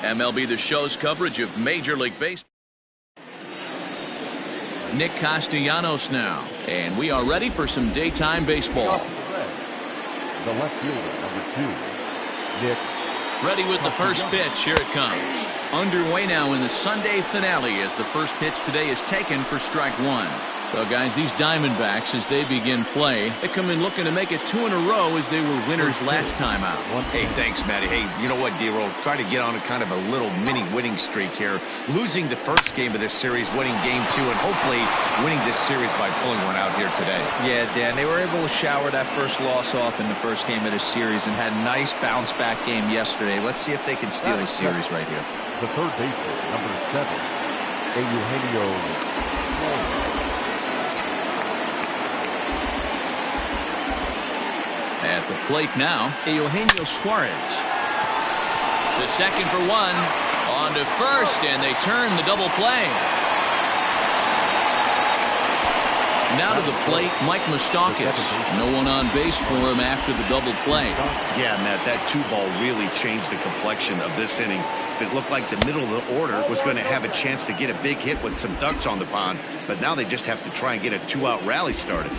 MLB The Show's coverage of Major League Baseball. Nick Castellanos now, and we are ready for some daytime baseball. The left fielder, number 2, Nick. Ready with the first pitch. Here it comes. Underway now in the Sunday finale as the first pitch today is taken for strike one. Well, guys, these Diamondbacks, as they begin play, they come in looking to make it 2 in a row as they were winners last time out. Hey, thanks, Matty. Hey, you know what, D-Roll? Try to get on a kind of a little mini winning streak here. Losing the first game of this series, winning game 2, and hopefully winning this series by pulling one out here today. Yeah, Dan, they were able to shower that first loss off in the first game of this series and had a nice bounce-back game yesterday. Let's see if they can steal the series right here. The third baseman, number 7, Eugenio. At the plate now, Eugenio Suarez. The second for one. On to first, and they turn the double play. Now to the plate, Mike Moustakas. No one on base for him after the double play. Yeah, Matt, that 2-ball really changed the complexion of this inning. It looked like the middle of the order was going to have a chance to get a big hit with some ducks on the pond, but now they just have to try and get a 2-out rally started.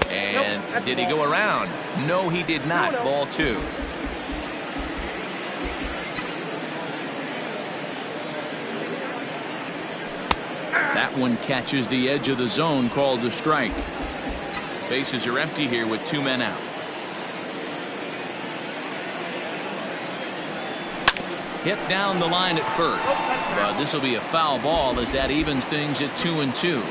And did he go around? No, he did not. Ball 2. That one catches the edge of the zone, called a strike. Bases are empty here with 2 men out. Hit down the line at first, but this will be a foul ball as that evens things at 2-2.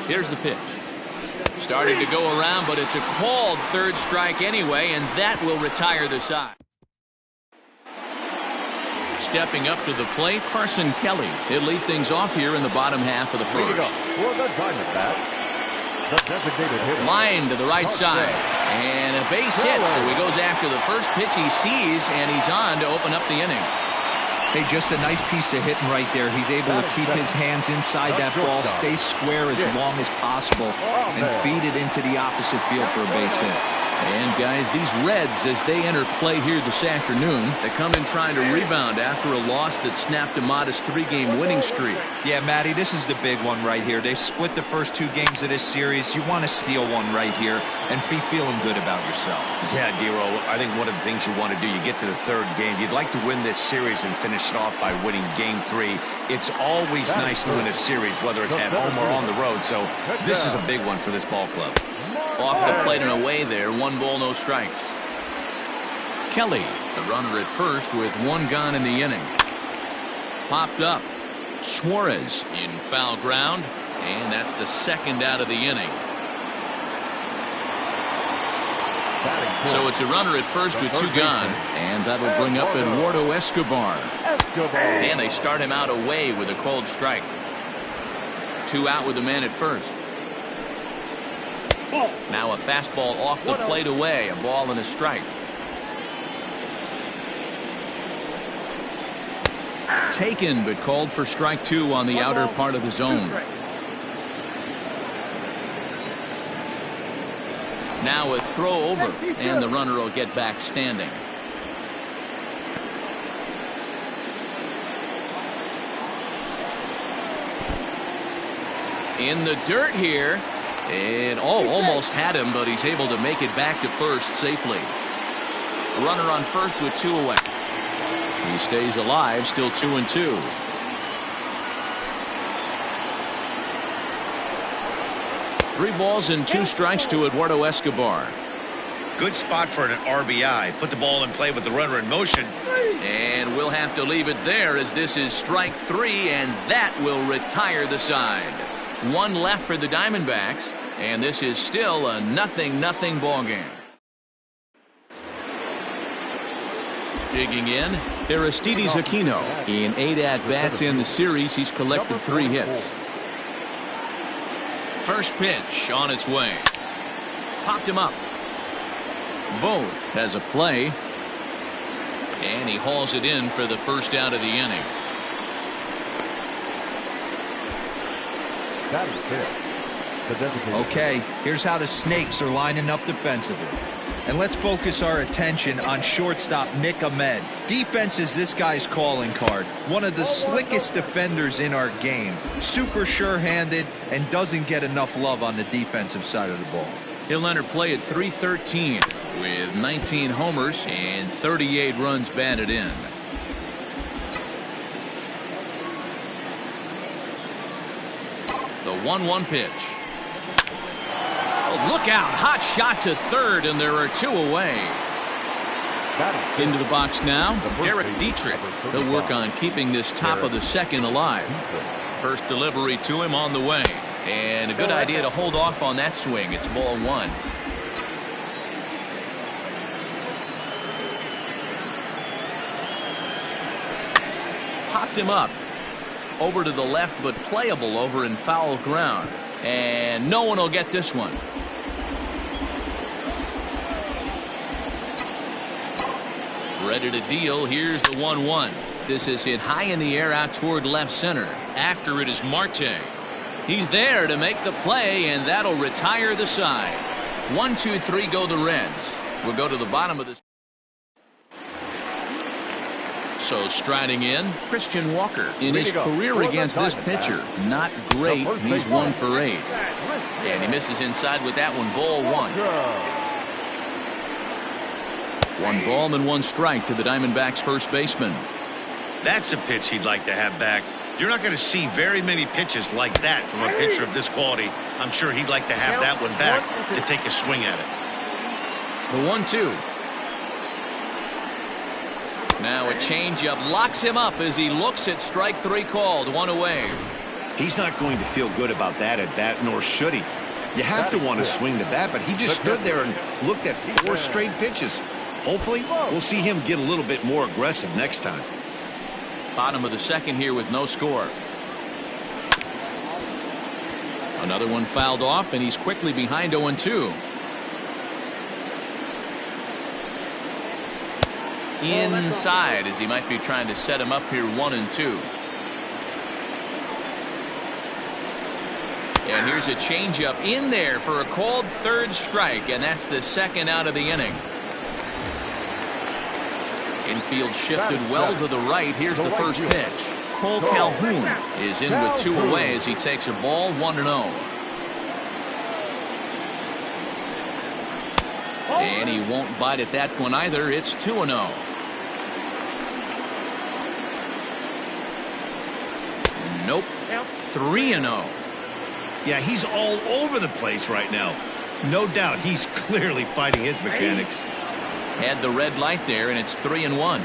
Here's the pitch. Started to go around, but it's a called third strike anyway, and that will retire the side. Stepping up to the plate, Carson Kelly. He'll lead things off here in the bottom half of the first. For the Diamondbacks, the designated hitter. Line to the right side, and a base hit, so he goes after the first pitch he sees, and he's on to open up the inning. Hey, just a nice piece of hitting right there. He's able to keep his hands inside that ball, stay square as long as possible, and feed it into the opposite field for a base hit. And, guys, these Reds, as they enter play here this afternoon, they come in trying to rebound after a loss that snapped a modest 3-game winning streak. Yeah, Matty, this is the big one right here. They've split the first 2 games of this series. You want to steal one right here and be feeling good about yourself. Yeah, D-Roll, I think one of the things you want to do, you get to the 3rd game, you'd like to win this series and finish it off by winning game 3. It's always nice to win a series, whether it's at home or on the road, so this is a big one for this ball club. Off the plate and away there, 1 ball, no strikes. Kelly, the runner at first with 1 gone in the inning. Popped up. Suarez in foul ground, and that's the 2nd out of the inning. So it's a runner at first with 2 gone, and that'll bring up Eduardo Escobar. And they start him out away with a called strike. 2 out with the man at first. Now a fastball off the plate away, a ball and a strike. Taken, but called for strike 2 on the outer part of the zone. Now a throw over, and the runner will get back standing. In the dirt here. And almost had him, but he's able to make it back to first safely. A runner on first with 2 away. He stays alive, still 2-2. Three balls and 2 strikes to Eduardo Escobar. Good spot for an RBI. Put the ball in play with the runner in motion. And we'll have to leave it there as this is strike 3, and that will retire the side. 1 left for the Diamondbacks, and this is still a 0-0 ball game. Digging in, Aristides Aquino. In 8 at-bats in the series, he's collected 3 hits. First pitch on its way. Popped him up. Vogt has a play, and he hauls it in for the first out of the inning. That is it. the designated. Okay, here's how the Snakes are lining up defensively. And let's focus our attention on shortstop Nick Ahmed. Defense is this guy's calling card. One of the slickest defenders in our game. Super sure-handed and doesn't get enough love on the defensive side of the ball. He'll enter play at .313 with 19 homers and 38 runs batted in. The 1-1 pitch. Oh, look out. Hot shot to third, and there are two away. Into the box now, Derek Dietrich. He'll work on keeping this top of the second alive. First delivery to him on the way. And a good idea to hold off on that swing. It's ball one. Popped him up. Over to the left, but playable over in foul ground. And no one will get this one. Ready to deal. Here's the 1-1. This is hit high in the air out toward left center. After it is Marte. He's there to make the play, and that'll retire the side. 1-2-3 go the Reds. We'll go to the bottom of this. So striding in, Christian Walker. In his career against this pitcher, not great. He's 1 for 8. And he misses inside with that one. Ball one. 1 ball and 1 strike to the Diamondbacks' first baseman. That's a pitch he'd like to have back. You're not going to see very many pitches like that from a pitcher of this quality. I'm sure he'd like to have that one back to take a swing at it. The 1-2. Now a changeup locks him up as he looks at strike 3 called. 1 away. He's not going to feel good about that at bat, nor should he. You have to want to swing the bat, but he just stood there and looked at 4 straight pitches. Hopefully, we'll see him get a little bit more aggressive next time. Bottom of the second here with no score. Another one fouled off, and he's quickly behind 0-2. Inside, as he might be trying to set him up here. 1-2. And here's a changeup in there for a called third strike, and that's the second out of the inning. Infield shifted well to the right. Here's the first pitch. Cole Calhoun is in with 2 away as he takes a ball. 1-0. And he won't bite at that one either. It's 2-0. Nope. 3-0. Yeah, he's all over the place right now. No doubt he's clearly fighting his mechanics. Had the red light there, and it's 3-1.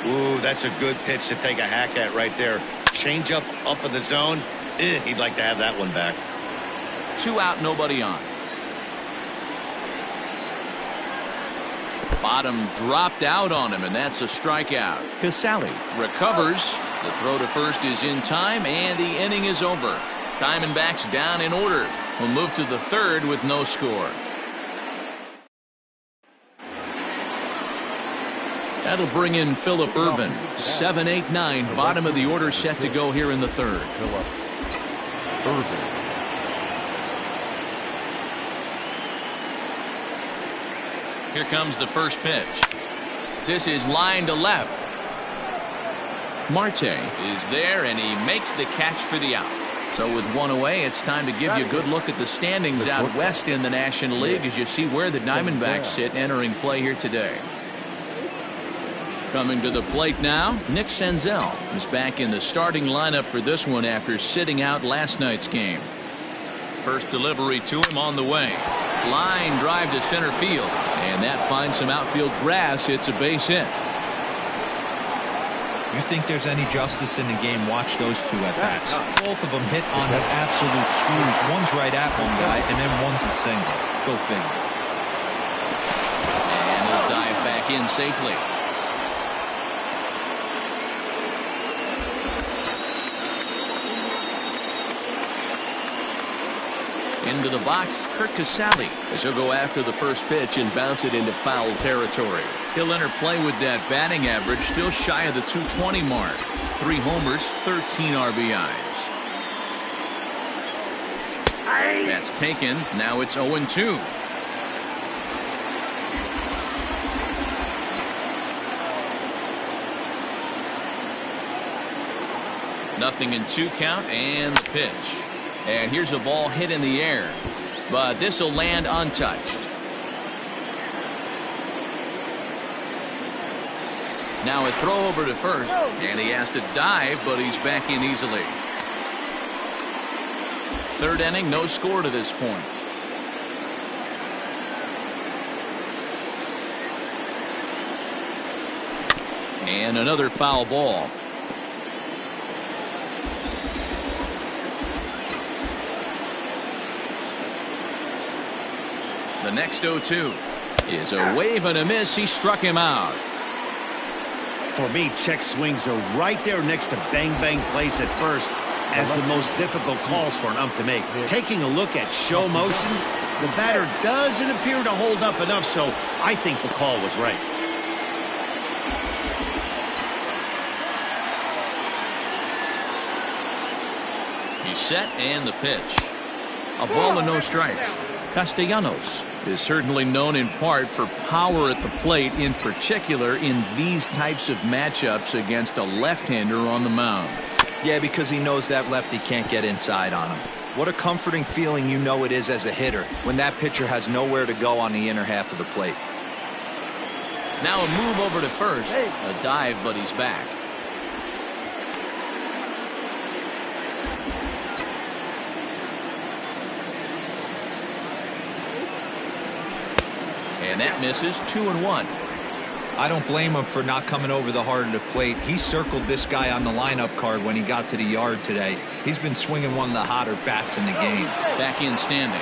Ooh, that's a good pitch to take a hack at right there. Change up in the zone. He'd like to have that one back. 2 out, nobody on. Bottom dropped out on him, and that's a strikeout. Casale recovers. The throw to first is in time, and the inning is over. Diamondbacks down in order. We'll move to the third with no score. That'll bring in Phillip Ervin. 7-8-9, bottom of the order set to go here in the third. Phillip Ervin. Here comes the first pitch. This is line to left. Marte is there, and he makes the catch for the out. So with 1 away, it's time to give you a good look at the standings out west in the National League as you see where the Diamondbacks sit entering play here today. Coming to the plate now, Nick Senzel is back in the starting lineup for this one after sitting out last night's game. First delivery to him on the way. Line drive to center field, and that finds some outfield grass. It's a base hit. You think there's any justice in the game? Watch those 2 at bats. Both of them hit on the absolute screws. One's right at one guy, and then one's a single. Go figure. And he'll dive back in safely. Into the box, Kurt Casale, as he'll go after the first pitch and bounce it into foul territory. He'll enter play with that batting average still shy of the 220 mark. 3 homers, 13 RBIs. That's taken. Now it's 0-2. Nothing in 2 count, and the pitch. And here's a ball hit in the air, but this will land untouched. Now a throw over to first, and he has to dive, but he's back in easily. 3rd inning, no score to this point. And another foul ball. The next 0-2 is a wave and a miss. He struck him out. For me, check swings are right there next to bang-bang plays at first as the most difficult calls for an ump to make. Taking a look at show motion, the batter doesn't appear to hold up enough, so I think the call was right. He's set, and the pitch. A ball and no strikes. Castellanos is certainly known in part for power at the plate, in particular in these types of matchups against a left-hander on the mound. Yeah, because he knows that lefty can't get inside on him. What a comforting feeling you know it is as a hitter when that pitcher has nowhere to go on the inner half of the plate. Now a move over to first. A dive, but he's back. And that misses. 2-1. I don't blame him for not coming over the heart of the plate. He circled this guy on the lineup card when he got to the yard today. He's been swinging one of the hotter bats in the game. Back in standing.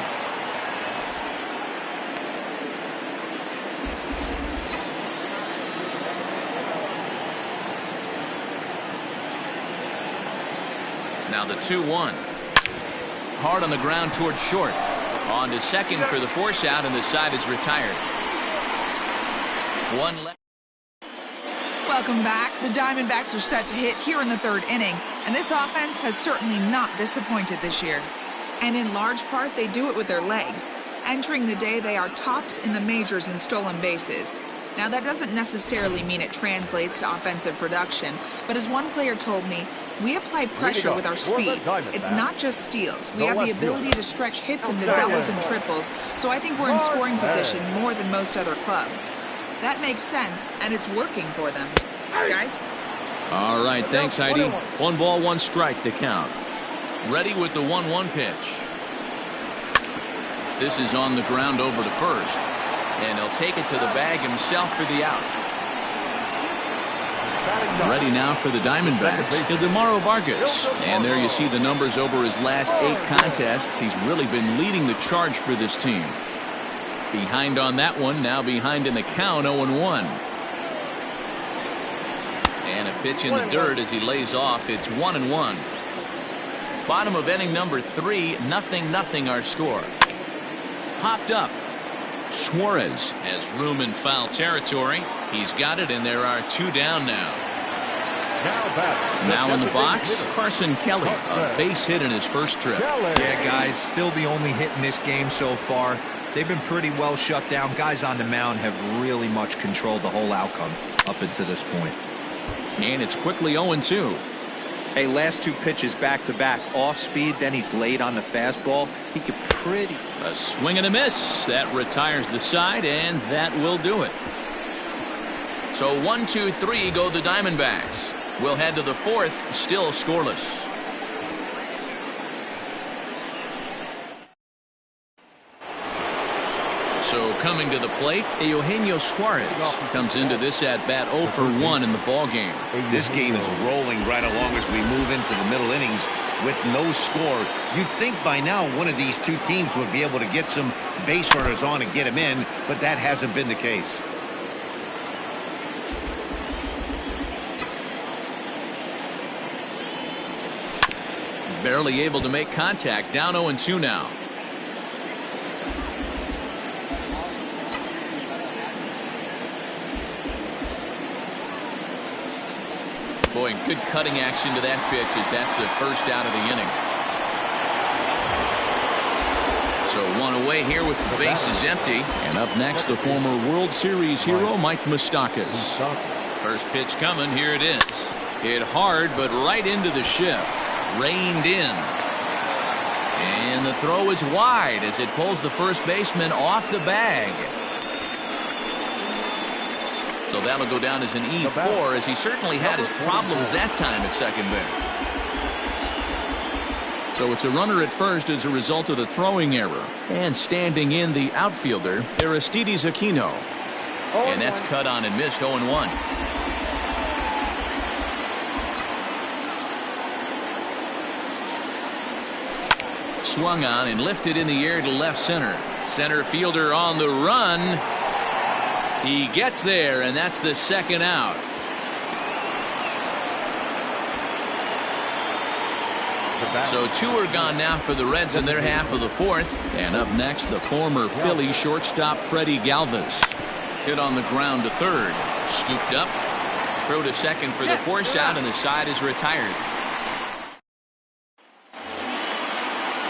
Now the 2-1. Hard on the ground towards short. On to second for the force out, and the side is retired. One left. Welcome back. The Diamondbacks are set to hit here in the 3rd inning, and this offense has certainly not disappointed this year. And in large part, they do it with their legs. Entering the day, they are tops in the majors in stolen bases. Now, that doesn't necessarily mean it translates to offensive production, but as one player told me, we apply pressure with our speed. It's not just steals. We have the ability to stretch hits into doubles and triples, so I think we're in scoring position more than most other clubs. That makes sense, and it's working for them. Guys? All right, thanks, Heidi. 1 ball, 1 strike to count. Ready with the 1-1 pitch. This is on the ground over to first, and he'll take it to the bag himself for the out. Ready now for the Diamondbacks, Ildemaro Vargas. And there you see the numbers over his last 8 contests. He's really been leading the charge for this team. Behind on that one, now behind in the count, 0-1. And a pitch in the dirt as he lays off. It's 1-1. Bottom of inning number 3, 0-0 our score. Popped up. Suarez has room in foul territory. He's got it, and there are 2 down now. Now in the box, Carson Kelly, a base hit in his first trip. Yeah, guys, still the only hit in this game so far. They've been pretty well shut down. Guys on the mound have really much controlled the whole outcome up until this point. And it's quickly 0-2. Hey, last 2 pitches back-to-back, off speed, then he's late on the fastball. He could pretty... A swing and a miss. That retires the side, and that will do it. So 1, 2, 3 go the Diamondbacks. We'll head to the 4th, still scoreless. So coming to the plate, Eugenio Suarez comes into this at-bat 0 for 1 in the ball game. This game is rolling right along as we move into the middle innings with no score. You'd think by now one of these 2 teams would be able to get some base runners on and get them in, but that hasn't been the case. Barely able to make contact, down 0-2 now. Boy, good cutting action to that pitch as that's the first out of the inning. on away here with the bases empty. And up next, the former World Series hero, Mike Moustakas. First pitch coming. Here it is. Hit hard, but right into the shift. Reined in. And the throw is wide as it pulls the first baseman off the bag. So that'll go down as an E4, as he certainly had his problems that time at second base. So it's a runner at first as a result of the throwing error. And standing in the outfielder, Aristides Aquino. And that's cut on and missed, 0-1. Swung on and lifted in the air to left center. Center fielder on the run. He gets there, and that's the second out. So 2 are gone now for the Reds in their half of the fourth. And up next, the former Philly shortstop Freddie Galvis. Hit on the ground to third. Scooped up. Throw to second for the force out, and the side is retired.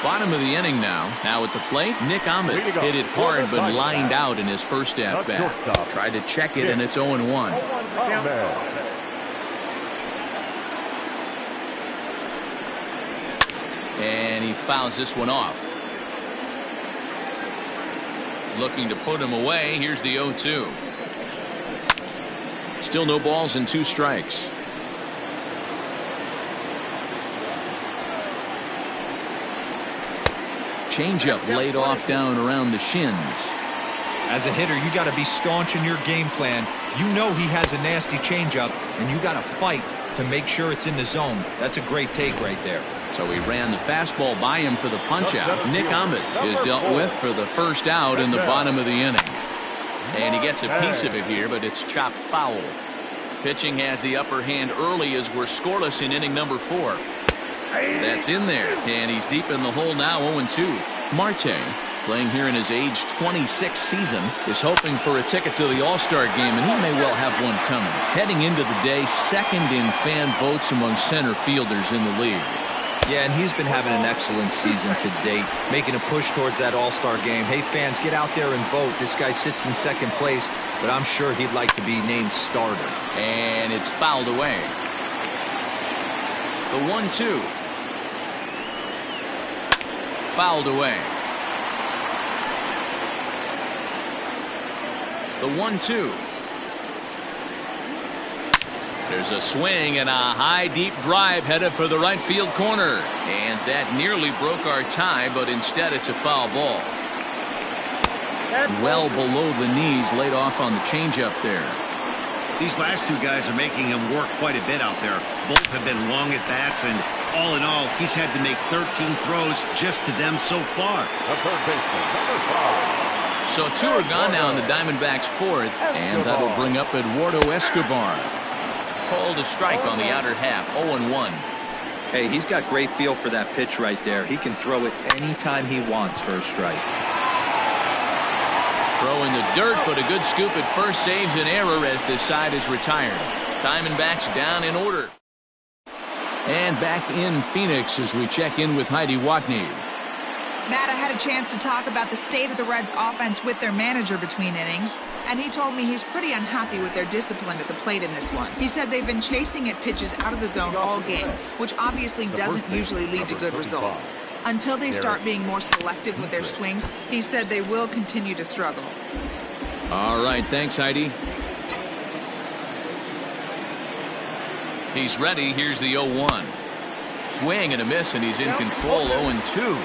Bottom of the inning now. Now at the plate, Nick Ahmed hit it hard but lined out in his first at-bat. Tried to check it, and it's 0-1. And he fouls this one off. Looking to put him away. Here's the 0-2. Still no balls and 2 strikes. Changeup laid off down around the shins. As a hitter, you got to be staunch in your game plan. You know he has a nasty changeup, and you got to fight to make sure it's in the zone. That's a great take right there. So he ran the fastball by him for the punch-out. Nick Ahmed is dealt with for the first out in the bottom of the inning. And he gets a piece of it here, but it's chopped foul. Pitching has the upper hand early as we're scoreless in inning number 4. That's in there, and he's deep in the hole now, 0-2. Marte, playing here in his age 26 season, is hoping for a ticket to the All-Star game, and he may well have one coming. Heading into the day, second in fan votes among center fielders in the league. Yeah, and he's been having an excellent season to date, making a push towards that All-Star game. Hey, fans, get out there and vote. This guy sits in second place, but I'm sure he'd like to be named starter. And it's fouled away. The 1-2. Fouled away. The 1-2. There's a swing and a high deep drive headed for the right field corner. And that nearly broke our tie, but instead it's a foul ball. Well below the knees, laid off on the changeup there. These last 2 guys are making him work quite a bit out there. Both have been long at bats, and all in all, he's had to make 13 throws just to them so far. So 2 are gone now in the Diamondbacks' fourth, and that'll bring up Eduardo Escobar. Called a strike on the outer half, 0-1. Hey, he's got great feel for that pitch right there. He can throw it anytime he wants for a strike. Throw in the dirt, but a good scoop at first saves an error as this side is retired. Diamondbacks down in order. And back in Phoenix as we check in with Heidi Watney. Matt, I had a chance to talk about the state of the Reds offense with their manager between innings, and he told me he's pretty unhappy with their discipline at the plate in this one. He said they've been chasing at pitches out of the zone all game, which obviously doesn't usually lead to good results. Until they start being more selective with their swings, he said they will continue to struggle. All right, thanks, Heidi. He's ready. Here's the 0-1. Swing and a miss, and he's in control, 0-2.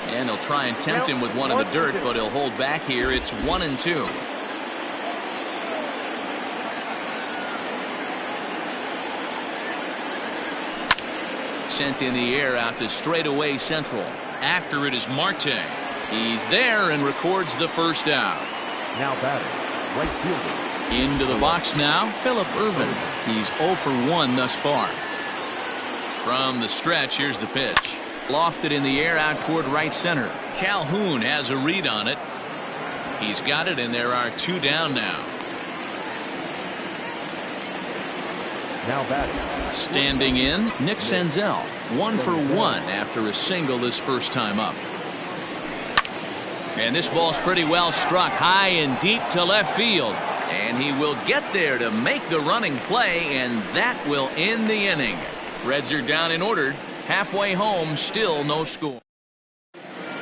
And he'll try and tempt him with one in the dirt, but he'll hold back here. It's 1-2. Sent in the air out to straightaway central. After it is Marte. He's there and records the first out. Now batting, right fielder. Into the box now, Phillip Ervin. He's 0 for 1 thus far. From the stretch, here's the pitch. Lofted in the air out toward right center. Calhoun has a read on it. He's got it, and there are 2 down now. Now batting. Standing in, Nick Senzel. 1 for 1 after a single his first time up. And this ball's pretty well struck high and deep to left field. And he will get there to make the running play, and that will end the inning. Reds are down and ordered. Halfway home, still no score.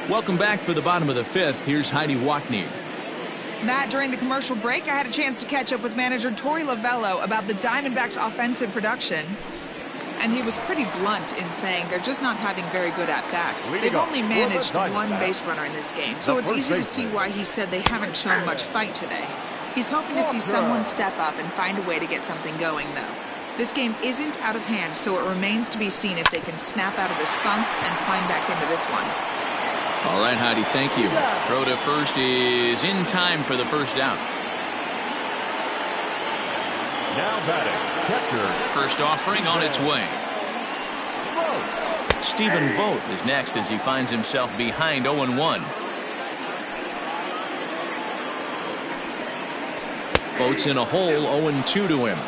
Welcome back for the bottom of the 5th. Here's Heidi Wackney. Matt, during the commercial break, I had a chance to catch up with manager Torey Lavello about the Diamondbacks' offensive production. And he was pretty blunt in saying they're just not having very good at-bats. They've only managed one base runner in this game, so it's easy to see why he said they haven't shown much fight today. He's hoping to see someone step up and find a way to get something going, though. This game isn't out of hand, so it remains to be seen if they can snap out of this funk and climb back into this one. All right, Heidi, thank you. Throw to first is in time for the first out. Now batting, catcher. First offering on its way. Stephen Vogt is next as he finds himself behind 0-1. Vogt's in a hole, 0-2 to him.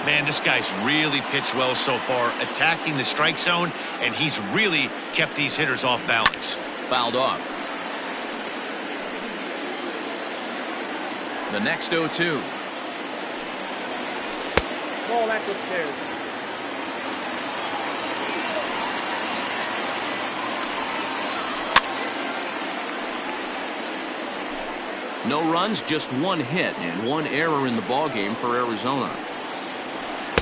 Man, this guy's really pitched well so far, attacking the strike zone, and he's really kept these hitters off balance. Fouled off. The next 0-2. Ball back upstairs. No runs, just one hit and one error in the ballgame for Arizona.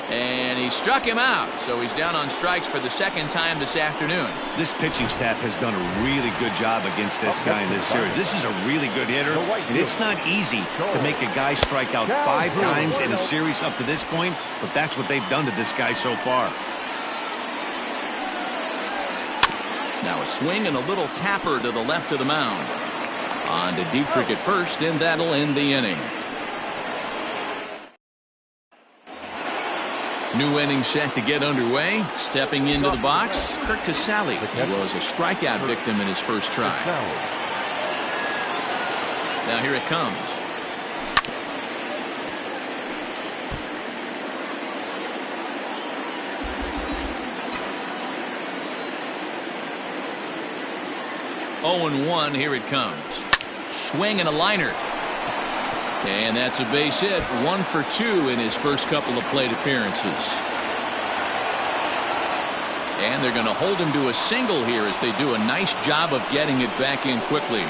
And he struck him out, so he's down on strikes for the second time this afternoon. This pitching staff has done a really good job against this guy in this series. This is a really good hitter, and it's not easy to make a guy strike out 5 times in a series up to this point, but that's what they've done to this guy so far. Now a swing and a little tapper to the left of the mound. On to Dietrich at first, and that'll end the inning. New inning set to get underway. Stepping into the box, Kurt Casale. He was a strikeout victim in his first try. Now here it comes. Oh, 0-1, here it comes. Swing and a liner. And that's a base hit. 1 for 2 in his first couple of plate appearances. And they're going to hold him to a single here as they do a nice job of getting it back in quickly.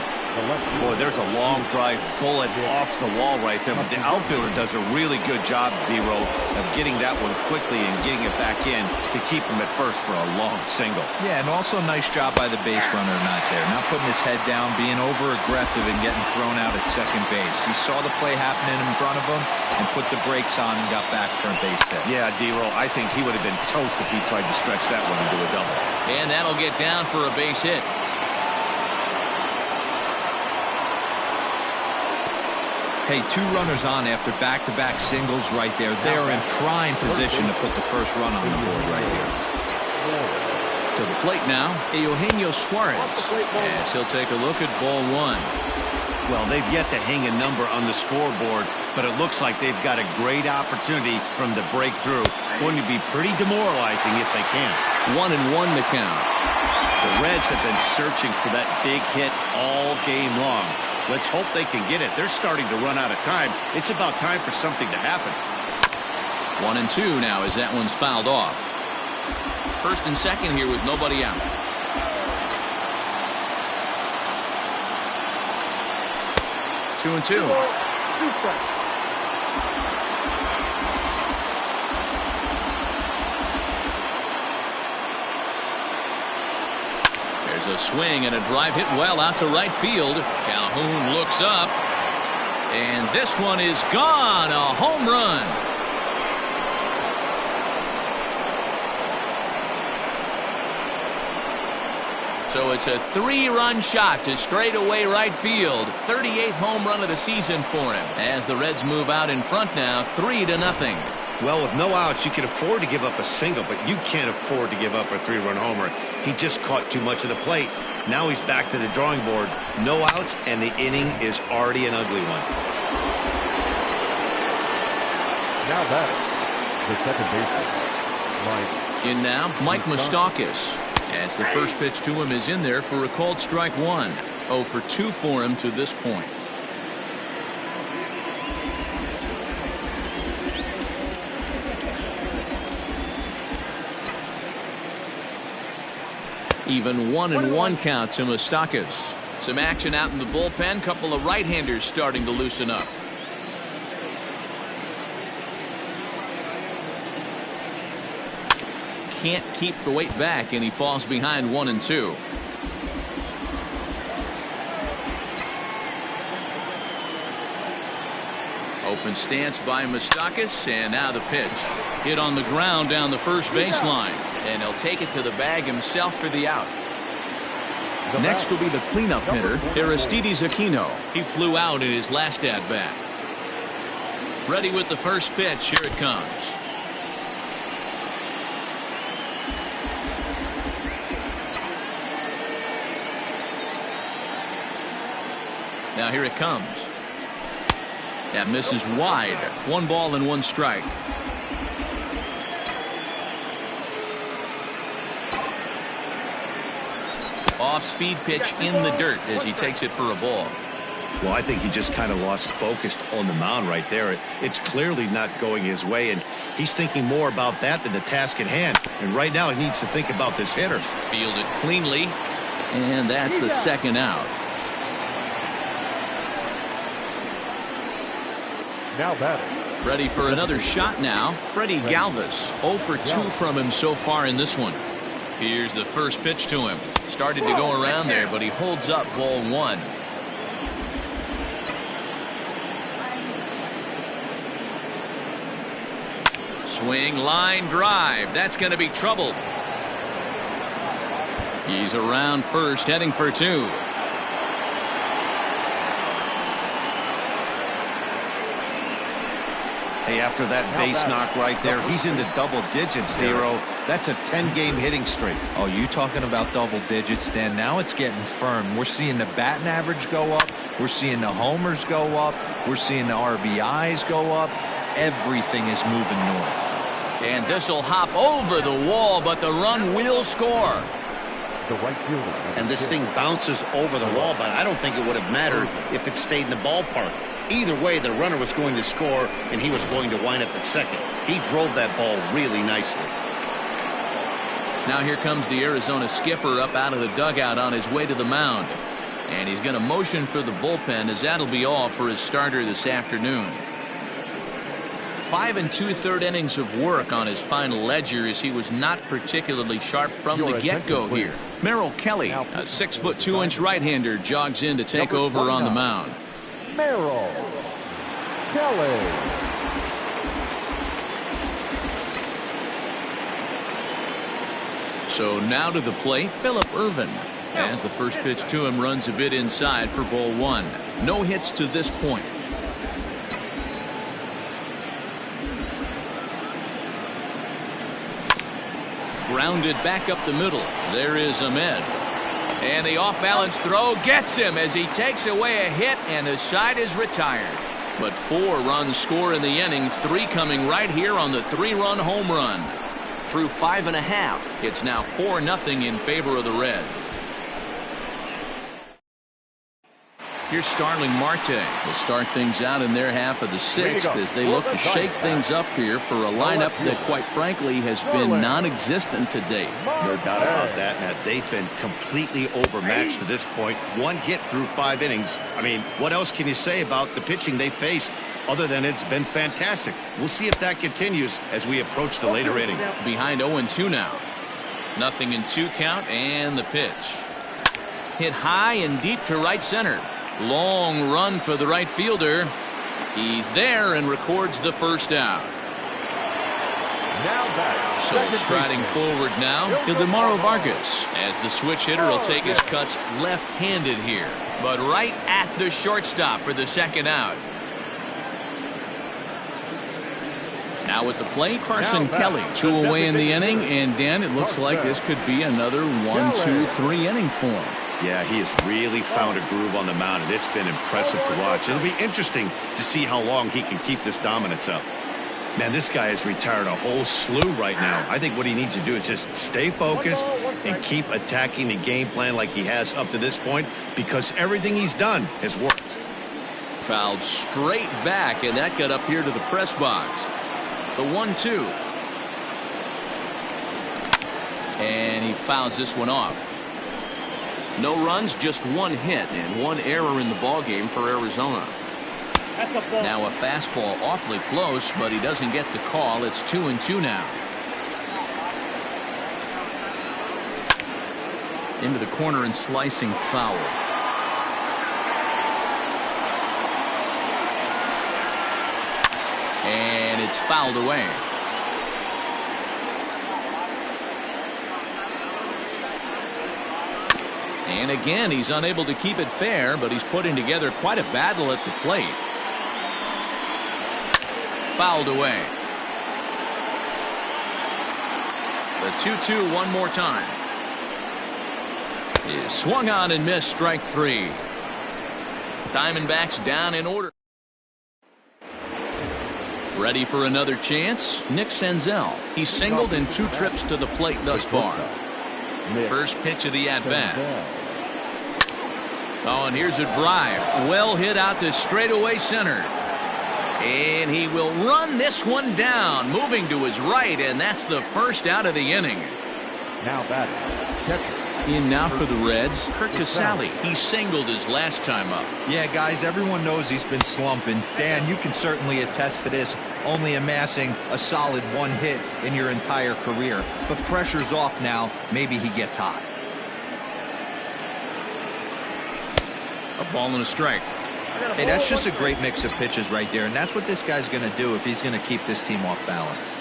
Boy, there's a long drive bullet off the wall right there, but the outfielder does a really good job, D-Roll, of getting that one quickly and getting it back in to keep him at first for a long single. Yeah, and also nice job by the base runner not there. Not putting his head down, being over-aggressive and getting thrown out at second base. He saw the play happening in front of him and put the brakes on and got back for a base hit. Yeah, D-Roll, I think he would have been toast if he tried to stretch that one into a double. And that'll get down for a base hit. Hey, 2 runners on after back-to-back singles right there. They are in prime position to put the first run on the board right here. To the plate now, Eugenio Suarez. As he'll take a look at ball 1. Well, they've yet to hang a number on the scoreboard, but it looks like they've got a great opportunity from the breakthrough. Going to be pretty demoralizing if they can't. 1-1 the count. The Reds have been searching for that big hit all game long. Let's hope they can get it. They're starting to run out of time. It's about time for something to happen. 1-2 now as that one's fouled off. First and second here with nobody out. Two and two. There's a swing and a drive hit well out to right field. Calhoun looks up. And this one is gone. A home run. So it's a 3-run shot to straightaway right field. 38th home run of the season for him. As the Reds move out in front now, 3-0. Well, with no outs, you can afford to give up a single, but you can't afford to give up a 3-run homer. He just caught too much of the plate. Now he's back to the drawing board. No outs, and the inning is already an ugly one. Now batting, The second baseman, Mike. In now, Mike Moustakas, as the first pitch to him is in there for a called strike one. 0 for 2 for him to this point. Even 1-1 count to Moustakas. Some action out in the bullpen. Couple of right-handers starting to loosen up. Can't keep the weight back, and he falls behind 1-2. Open stance by Moustakas, and now the pitch. Hit on the ground down the first baseline, and he'll take it to the bag himself for the out. Next will be the cleanup hitter, Aristides Aquino. He flew out in his last at-bat. Ready with the first pitch. Here it comes. Now here it comes. That misses wide. 1 ball and 1 strike. Off-speed pitch in the dirt as he takes it for a ball. Well, I think he just kind of lost focus on the mound right there. It's clearly not going his way, and he's thinking more about that than the task at hand. And right now he needs to think about this hitter. Fielded cleanly, and that's the second out. Now batting. Ready for another shot now. Freddie Galvis. 0 for 2 from him so far in this one. Here's the first pitch to him. Started to go around there, but he holds up ball 1. Swing, line drive. That's going to be trouble. He's around first, heading for 2. Hey, after that base knock right there, he's into double digits, Dero. That's a 10-game hitting streak. Oh, you talking about double digits, Dan? Now it's getting firm. We're seeing the batting average go up. We're seeing the homers go up. We're seeing the RBIs go up. Everything is moving north. And this will hop over the wall, but the run will score. The right fielder. And this thing bounces over the wall, but I don't think it would have mattered if it stayed in the ballpark. Either way, the runner was going to score, and he was going to wind up at second. He drove that ball really nicely. Now here comes the Arizona skipper up out of the dugout on his way to the mound. And he's going to motion for the bullpen, as that'll be all for his starter this afternoon. 5 2/3 innings of work on his final ledger, as he was not particularly sharp from the get-go here. Merrill Kelly, a 6'2" right-hander, jogs in to take over on the mound. Merrill Kelly. So now to the plate, Phillip Ervin. As the first pitch to him runs a bit inside for ball 1. No hits to this point. Grounded back up the middle. There is Ahmed. And the off-balance throw gets him as he takes away a hit, and the side is retired. But 4 runs score in the inning, 3 coming right here on the 3-run home run. Through 5 1/2, it's now 4-0 in favor of the Reds. Here's Starling Marte to start things out in their half of the 6th as they look to shake things up here for a lineup that, quite frankly, has been non-existent to date. No doubt about that. Now, they've been completely overmatched to this point. 1 hit through 5 innings. I mean, what else can you say about the pitching they faced other than it's been fantastic? We'll see if that continues as we approach the later inning. Behind 0-2 now. 0-2 count, and the pitch. Hit high and deep to right center. Long run for the right fielder. He's there and records the first out. So striding forward now, Ildemaro Vargas, as the switch hitter will take his cuts left-handed here, but right at the shortstop for the second out. Now at the plate, Carson Kelly. 2 away in the inning, and Dan, it looks like this could be another 1-2-3 inning for him. Yeah, he has really found a groove on the mound, and it's been impressive to watch. It'll be interesting to see how long he can keep this dominance up. Man, this guy has retired a whole slew right now. I think what he needs to do is just stay focused and keep attacking the game plan like he has up to this point, because everything he's done has worked. Fouled straight back, and that got up here to the press box. The 1-2. And he fouls this one off. No runs, just one hit, and one error in the ballgame for Arizona. Now a fastball awfully close, but he doesn't get the call. It's 2-2 now. Into the corner and slicing foul. And it's fouled away. And again, he's unable to keep it fair, but he's putting together quite a battle at the plate. Fouled away. The 2-2 one more time. Is swung on and missed, strike three. Diamondbacks down in order. Ready for another chance? Nick Senzel. He's singled in 2 trips to the plate thus far. First pitch of the at-bat. Oh, and here's a drive. Well hit out to straightaway center. And he will run this one down, moving to his right, and that's the first out of the inning. Now batting, catcher. In now for the Reds, Kurt Casale. He singled his last time up. Yeah, guys, everyone knows he's been slumping. Dan, you can certainly attest to this, only amassing a solid 1 hit in your entire career. But pressure's off now. Maybe he gets hot. A ball and a strike. Hey, that's just a great mix of pitches right there, and that's what this guy's going to do if he's going to keep this team off balance.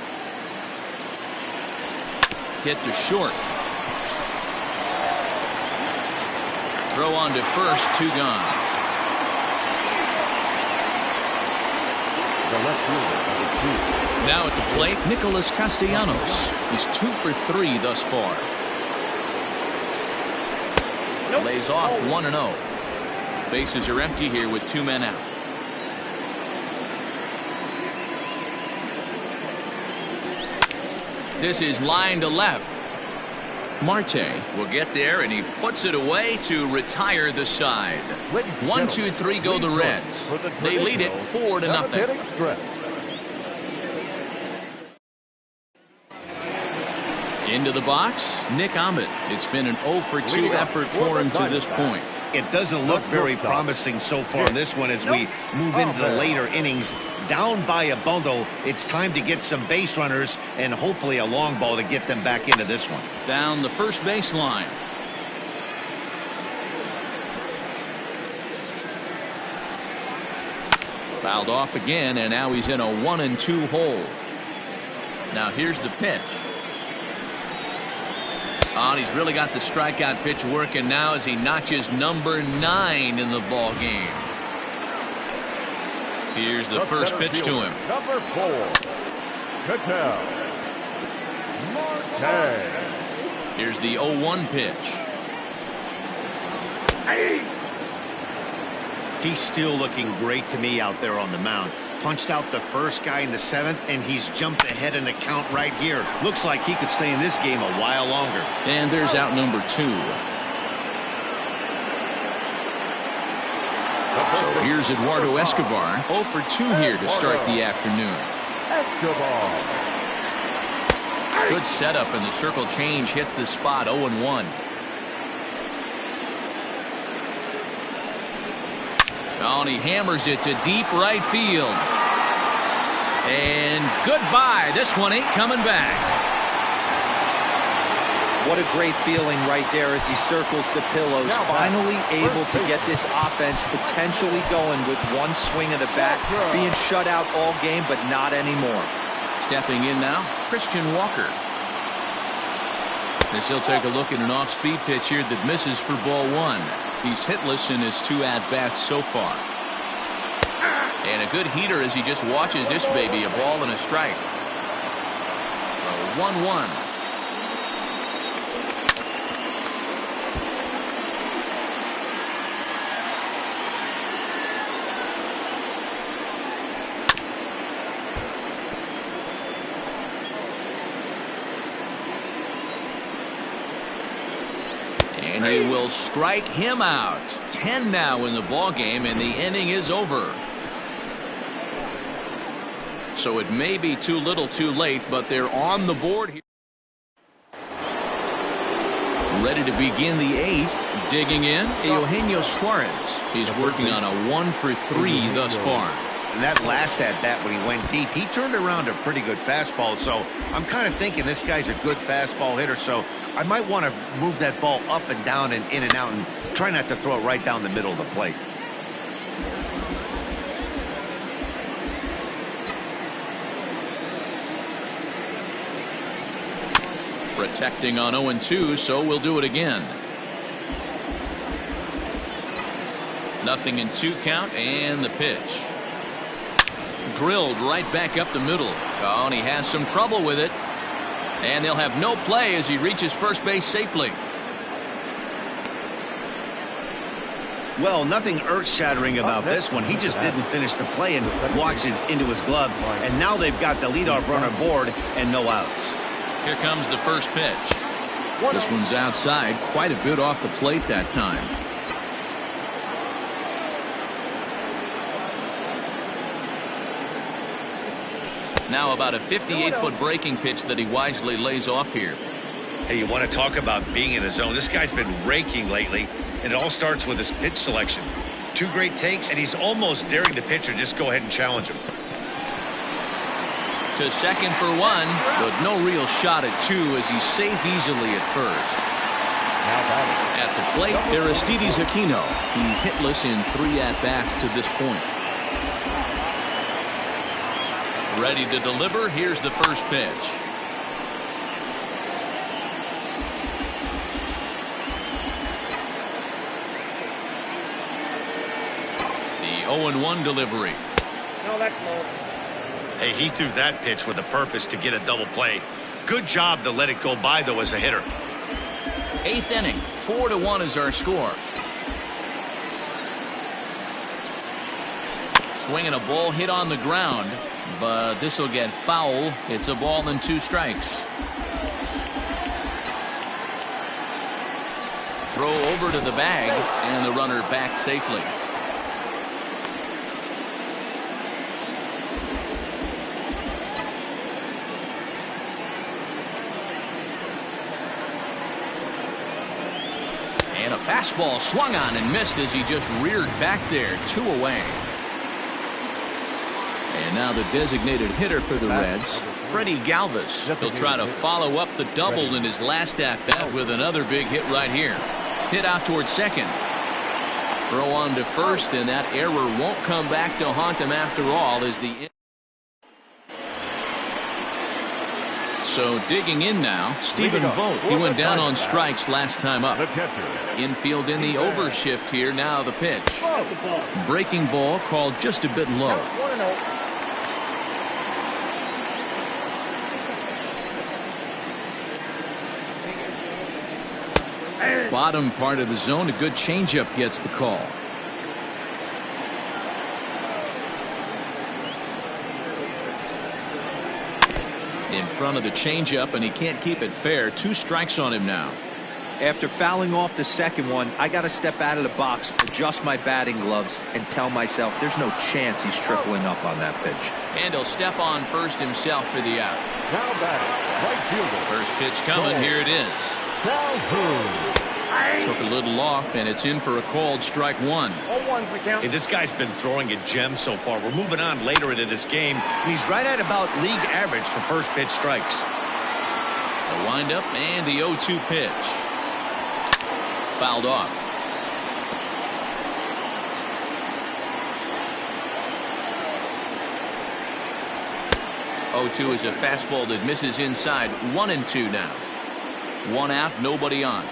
Hit to short. Throw on to first, 2 gone. The left fielder, number 2. Now at the plate, Nicholas Castellanos. He's 2 for 3 thus far. Lays off 1-0. Bases are empty here with 2 men out. This is line to left. Marte will get there, and he puts it away to retire the side. 1-2-3 go the Reds. They lead it 4-0. Into the box, Nick Ahmed. It's been an 0 for 2 effort for him to this point. It doesn't look very promising so far in this one as we move into the later innings. Down by a bundle, it's time to get some base runners and hopefully a long ball to get them back into this one. Down the first baseline. Fouled off again, and now he's in a 1-2 hole. Now here's the pitch. Oh, and he's really got the strikeout pitch working now as he notches number 9 in the ball game. Here's the first pitch to him. Number 4, Cattell. Here's the 0-1 pitch. He's still looking great to me out there on the mound. Punched out the first guy in the 7th, and he's jumped ahead in the count right here. Looks like he could stay in this game a while longer. And there's out number 2. So here's Eduardo Escobar, 0 for 2 here to start the afternoon. Good setup, and the circle change hits the spot. 0-1. Oh, and he hammers it to deep right field. And goodbye. This one ain't coming back. What a great feeling right there as he circles the pillows, finally able to get this offense potentially going with one swing of the bat, being shut out all game, but not anymore. Stepping in now, Christian Walker. As he'll take a look at an off-speed pitch here that misses for ball 1. He's hitless in his 2 at-bats so far. And a good heater as he just watches this baby, a ball and a strike. 1-1. And he will strike him out. 10 now in the ball game, and the inning is over. So it may be too little too late, but they're on the board here. Ready to begin the 8th. Digging in, Eugenio Suarez. He's working on a 1 for 3 thus far. And that last at-bat when he went deep, he turned around a pretty good fastball. So I'm kind of thinking this guy's a good fastball hitter. So I might want to move that ball up and down and in and out and try not to throw it right down the middle of the plate. Protecting on 0-2, so we'll do it again. 0-2 count, and the pitch. Drilled right back up the middle. Oh, and he has some trouble with it. And they'll have no play as he reaches first base safely. Well, nothing earth-shattering about this one. He just didn't finish the play and walks it into his glove. And now they've got the leadoff runner aboard and no outs. Here comes the first pitch. This one's outside, quite a bit off the plate that time. Now about a 58-foot breaking pitch that he wisely lays off here. Hey, you want to talk about being in a zone? This guy's been raking lately, and it all starts with his pitch selection. 2 great takes, and he's almost daring the pitcher just go ahead and challenge him. To second for 1, but no real shot at 2 as he's safe easily at first. At the plate, Aristides Aquino. He's hitless in 3 at-bats to this point. Ready to deliver. Here's the first pitch. The 0-1 delivery. No, that's low. Hey, he threw that pitch with a purpose to get a double play. Good job to let it go by, though, as a hitter. 8th inning. 4-1 is our score. Swinging a ball hit on the ground, but this will get foul. It's a ball and 2 strikes. Throw over to the bag, and the runner back safely. And a fastball swung on and missed as he just reared back there. 2 away. And now the designated hitter for the Reds, Freddie Galvis. He'll try to follow up the double in his last at-bat with another big hit right here. Hit out towards second. Throw on to first, and that error won't come back to haunt him after all as the... So digging in now, Stephen Vogt. He went down on strikes last time up. Infield in the overshift here. Now the pitch. Breaking ball called just a bit low. Bottom part of the zone, a good changeup gets the call. In front of the changeup, and he can't keep it fair. 2 strikes on him now. After fouling off the second one, I got to step out of the box, adjust my batting gloves, and tell myself there's no chance he's tripling up on that pitch. And he'll step on first himself for the out. Now batting, right fielder. First pitch coming. Here it is. Calhoun. Took a little off, and it's in for a called strike 1. Hey, this guy's been throwing a gem so far. We're moving on later into this game. He's right at about league average for first pitch strikes. The windup and the 0-2 pitch. Fouled off. Oh, 2 is a fastball that misses inside. 1-2 now. 1 out, nobody on.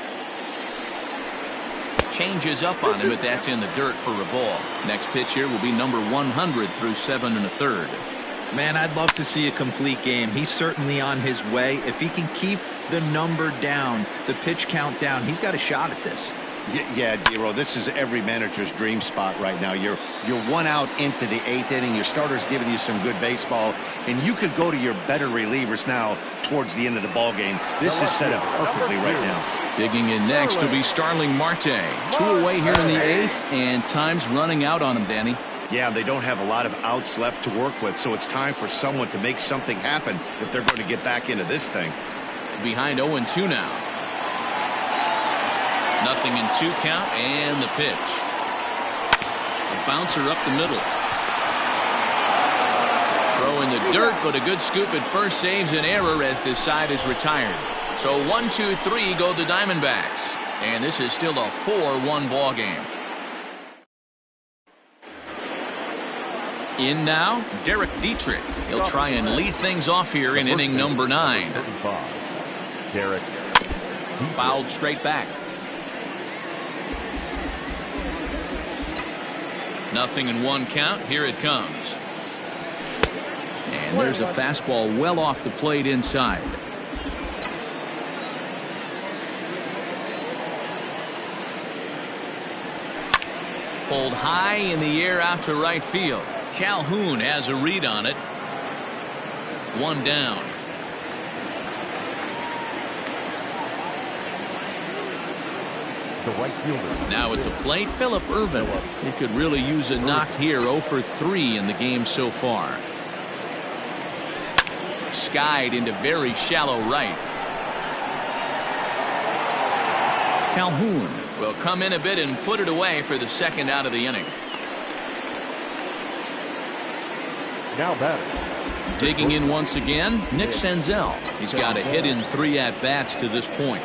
Changes up on him, but that's in the dirt for a ball. Next pitch here will be number 100 through 7 1/3. Man, I'd love to see a complete game. He's certainly on his way. If he can keep the number down, the pitch count down, he's got a shot at this. Yeah, D-Row, this is every manager's dream spot right now. You're 1 out into the 8th inning. Your starter's giving you some good baseball, and you could go to your better relievers now towards the end of the ball game. This is set up perfectly right now. Digging in next to be Starling Marte. 2 away here in the 8th, and time's running out on him, Danny. Yeah, they don't have a lot of outs left to work with, so it's time for someone to make something happen if they're going to get back into this thing. Behind 0-2 now. Nothing in 2 count, and the pitch. A bouncer up the middle. Throw in the dirt, but a good scoop at first saves an error as this side is retired. So 1-2-3 go the Diamondbacks, and this is still a 4-1 ball game. In now, Derek Dietrich. He'll try and lead things off here in inning number 9. Derek. Fouled straight back. Nothing in 1 count. Here it comes. And there's a fastball well off the plate inside. Pulled high in the air out to right field. Calhoun has a read on it. 1 down. The right fielder. Now at the plate, Phillip Ervin. He could really use a knock here. 0 for 3 in the game so far. Skied into very shallow right. Calhoun will come in a bit and put it away for the 2nd out of the inning. Now batting. Digging in once again, Nick Senzel. He's got a hit in 3 at-bats to this point.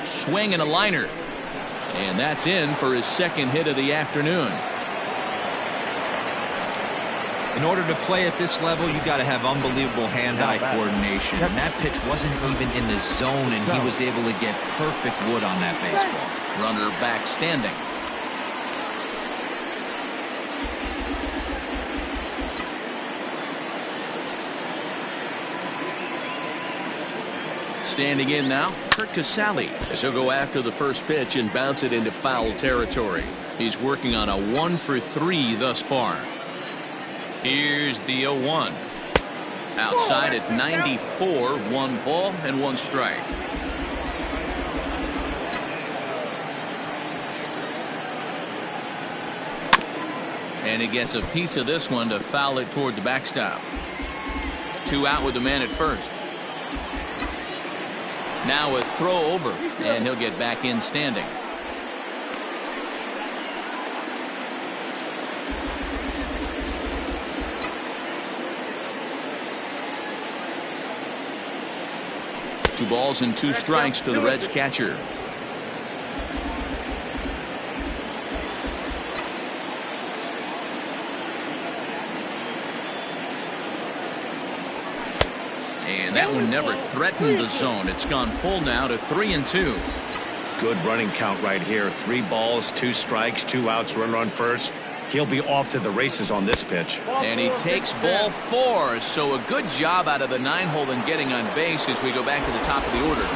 Swing and a liner. And that's in for his 2nd hit of the afternoon. In order to play at this level, you got to have unbelievable hand-eye coordination. And that pitch wasn't even in the zone, and he was able to get perfect wood on that baseball. Runner back standing. Standing in now, Kurt Casale, as he'll go after the first pitch and bounce it into foul territory. He's working on a 1 for 3 thus far. Here's the 0-1. Outside at 94, 1 ball and 1 strike. And he gets a piece of this one to foul it toward the backstop. 2 out with the man at first. Now a throw over, and he'll get back in standing. Two balls and 2 strikes to the Reds catcher. And that one never threatened the zone. It's gone full now to 3-2. Good running count right here. 3 balls, 2 strikes, 2 outs, runner on first. He'll be off to the races on this pitch. And he takes ball 4. So a good job out of the 9-hole in getting on base as we go back to the top of the order.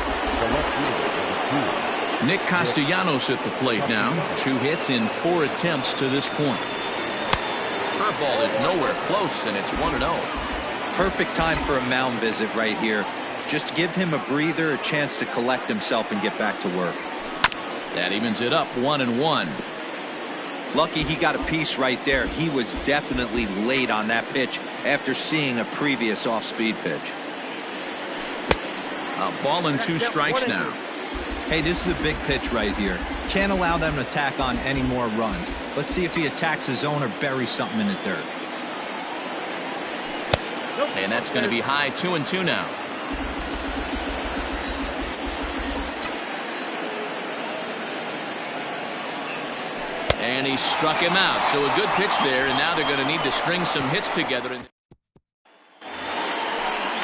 Nick Castellanos at the plate now. 2 hits in 4 attempts to this point. Curveball is nowhere close, and it's 1-0. Perfect time for a mound visit right here. Just give him a breather, a chance to collect himself and get back to work. That evens it up 1-1. Lucky he got a piece right there. He was definitely late on that pitch after seeing a previous off-speed pitch. A ball and 2 strikes now. Hey, this is a big pitch right here. Can't allow them to tack on any more runs. Let's see if he attacks his zone or buries something in the dirt. And that's going to be high. 2-2 now. And he struck him out. So a good pitch there, and now they're going to need to string some hits together.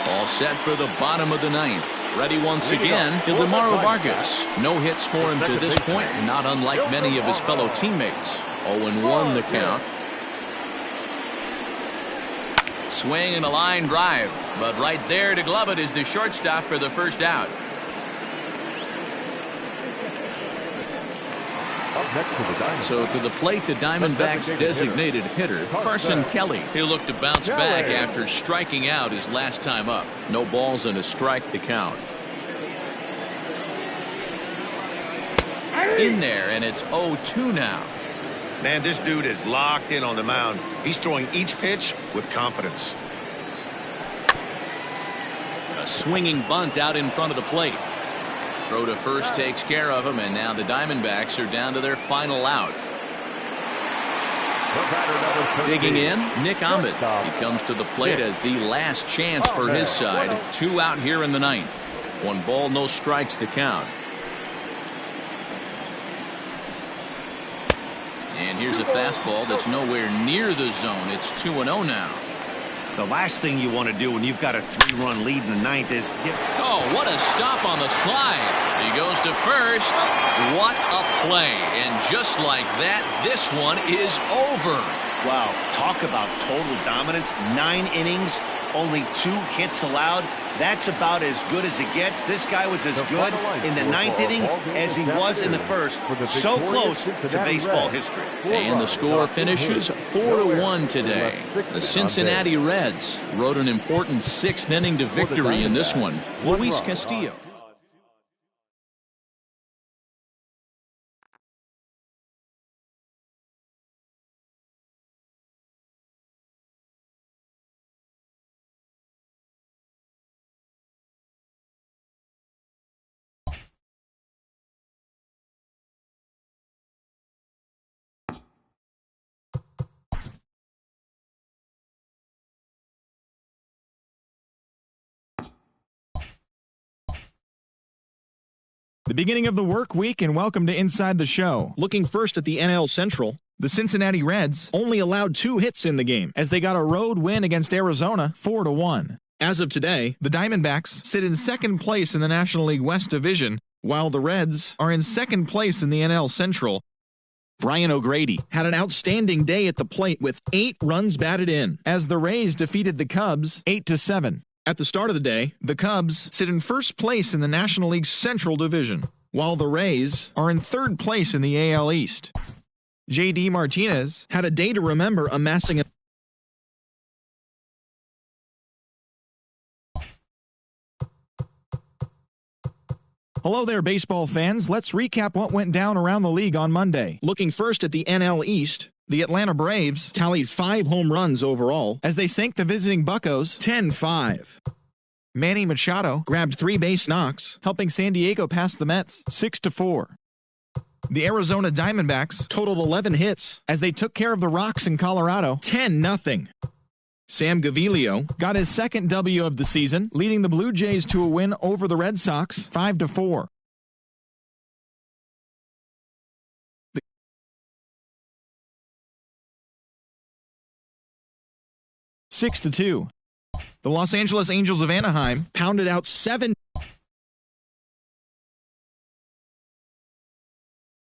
All set for the bottom of the 9th. Ready once again, Ildemaro Vargas. No hits for him to this point, not unlike many of his fellow teammates. 0-1 the count. Swing and a line drive, but right there to glove it is the shortstop for the first out. So to the plate, the Diamondbacks designated hitter, Carson Kelly. He'll look to bounce back after striking out his last time up. No balls and a strike to count. in there, and it's 0-2 now. Man, this dude is locked in on the mound. He's throwing each pitch with confidence. A swinging bunt out in front of the plate. Throw to first takes care of him, and now the Diamondbacks are down to their final out. Digging in, Nick Ahmed. He comes to the plate as the last chance for his side. 2 out here in the ninth. 1 ball, no strikes the count. And here's a fastball that's nowhere near the zone. It's 2-0 now. The last thing you want to do when you've got a 3-run lead in the ninth is hit. Oh, what a stop on the slide. He goes to first. What a play. And just like that, this one is over. Wow, talk about total dominance. 9 innings, only 2 hits allowed. That's about as good as it gets. This guy was as good in the 9th inning as he was in the first. So close to baseball history. And the score finishes 4-1 today. The Cincinnati Reds rode an important 6th inning to victory in this one. Luis Castillo. The beginning of the work week, and welcome to Inside the Show. Looking first at the NL Central, the Cincinnati Reds only allowed 2 hits in the game as they got a road win against Arizona 4-1. As of today, the Diamondbacks sit in second place in the National League West Division, while the Reds are in second place in the NL Central. Brian O'Grady had an outstanding day at the plate with 8 runs batted in as the Rays defeated the Cubs 8-7. At the start of the day, the Cubs sit in first place in the National League's Central Division, while the Rays are in third place in the AL East. J.D. Martinez had a day to remember, amassing a Hello there, baseball fans. Let's recap what went down around the league on Monday. Looking first at the NL East, the Atlanta Braves tallied 5 home runs overall as they sank the visiting Buccos 10-5. Manny Machado grabbed 3 base knocks, helping San Diego pass the Mets 6-4. The Arizona Diamondbacks totaled 11 hits as they took care of the Rocks in Colorado 10-0. Sam Gaviglio got his second W of the season, leading the Blue Jays to a win over the Red Sox 5-4. 6-2. The Los Angeles Angels of Anaheim pounded out 7